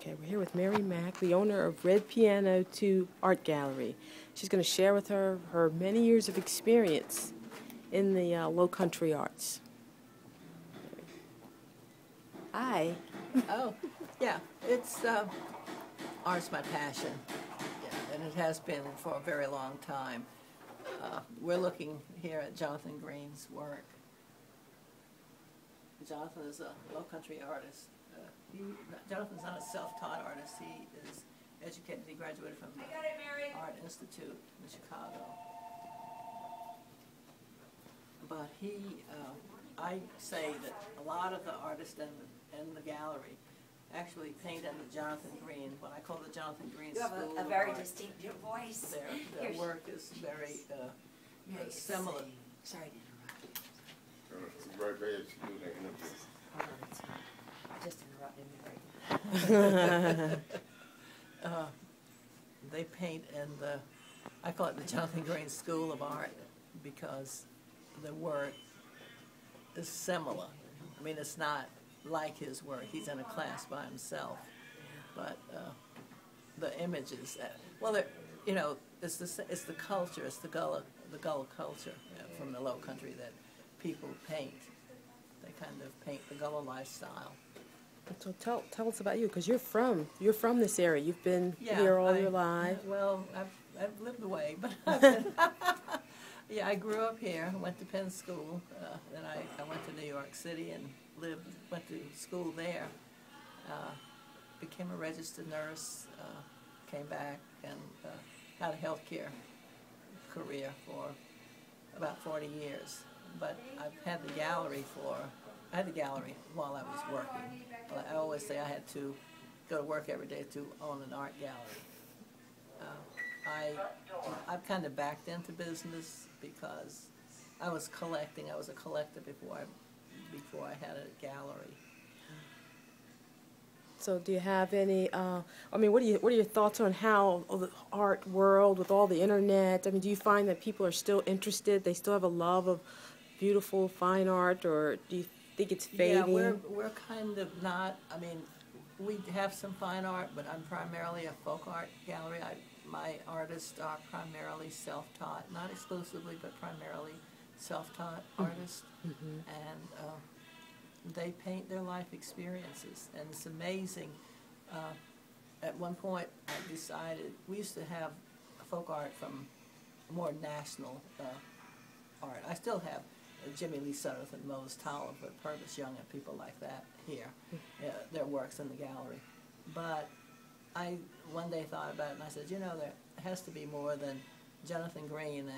Okay, we're here with Mary Mack, the owner of Red Piano 2 Art Gallery. She's going to share with her many years of experience in the low country arts. Hi. Oh, yeah, art's my passion, yeah, and it has been for a very long time. We're looking here at Jonathan Green's work. Jonathan is a low country artist. Jonathan's not a self-taught artist. He is educated. He graduated from the Art Institute in Chicago. But I say that a lot of the artists in the gallery actually paint under Jonathan Green, what I call the Jonathan Green School. You have a very distinctive voice. Their work is very similar. Sorry to interrupt. Right there, excuse the interview. Oh, no, it's not. I just interrupted Mary. They paint in I call it the Jonathan Green School of Art because the work is similar. I mean, it's not like his work. He's in a class by himself. But the images, you know, it's the culture, it's the Gullah culture from the Low Country that people paint. They kind of paint the Gullah lifestyle. So tell us about you, because you're from this area. You've been here all your life. Well, I've lived away, but I've been yeah, I grew up here. Went to Penn School. Then I went to New York City and went to school there. Became a registered nurse. Came back and had a healthcare career for about 40 years. But I've had the gallery while I was working. I always say I had to go to work every day to own an art gallery. I've kind of backed into business because I was collecting. I was a collector before I had a gallery. So do you have any, I mean, what are your thoughts on how the art world with all the internet, I mean, do you find that people are still interested, they still have a love of beautiful, fine art, or do you think it's fading? Yeah, we're kind of not, I mean, we have some fine art, but I'm primarily a folk art gallery. My artists are primarily self-taught, not exclusively, but primarily self-taught artists. Mm-hmm. And they paint their life experiences, and it's amazing. At one point, I decided, we used to have folk art from more national art. I still have Jimmy Lee Sutherland, Mose Tolliver, Purvis Young, and people like that here, their works in the gallery. But I one day thought about it, and I said, you know, there has to be more than Jonathan Green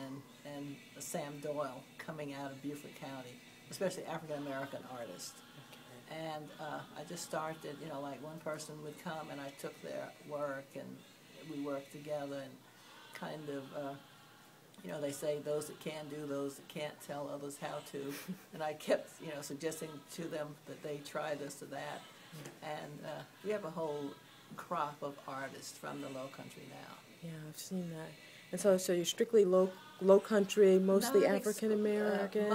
and Sam Doyle coming out of Beaufort County, especially African-American artists. Okay. And I just started, you know, like one person would come and I took their work and we worked together and kind of, you know, they say those that can do, those that can't tell others how to. And I kept, you know, suggesting to them that they try this or that. And we have a whole crop of artists from the Low Country now. Yeah, I've seen that. And so you're strictly low country, mostly African American?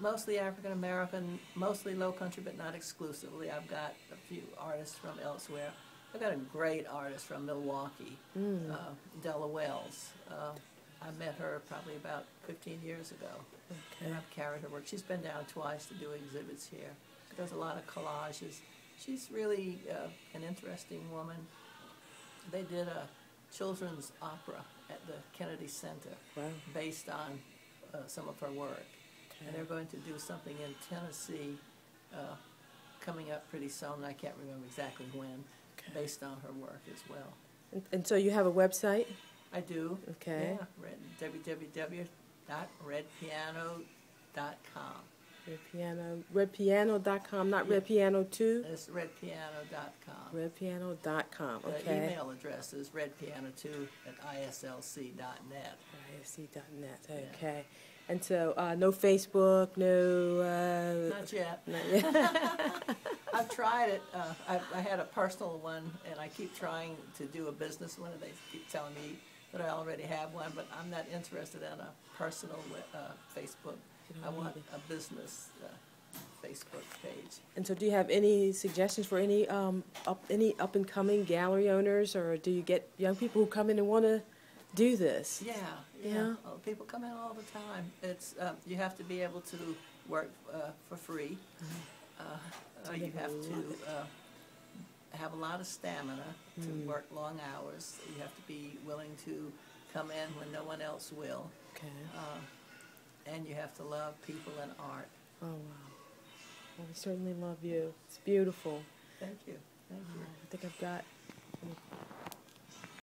Mostly African American, mostly Low Country, but not exclusively. I've got a few artists from elsewhere. I've got a great artist from Milwaukee, Della Wells. I met her probably about 15 years ago, and I've carried her work. She's been down twice to do exhibits here. She does a lot of collages. She's really an interesting woman. They did a children's opera at the Kennedy Center based on some of her work. Okay. And they're going to do something in Tennessee coming up pretty soon. I can't remember exactly when, based on her work as well. And so you have a website? I do. Okay. Yeah, www.redpiano.com. Redpiano.com, not Red Piano 2? It's redpiano.com. Redpiano.com, okay. The email address is redpiano2@islc.net. ISC.net, okay. Yeah. And so no Facebook, no... Not yet. Not yet. I've tried it. I had a personal one, and I keep trying to do a business one, and they keep telling me that I already have one, but I'm not interested in a personal Facebook. I want a business Facebook page. And so do you have any suggestions for any up-and-coming gallery owners, or do you get young people who come in and want to do this? Yeah, Yeah? yeah. Oh, people come in all the time. It's you have to be able to work for free. You have to have a lot of stamina to work long hours. You have to be willing to come in when no one else will. Okay. And you have to love people and art. Oh, wow. Well, we certainly love you. It's beautiful. Thank you. Thank you. I think I've got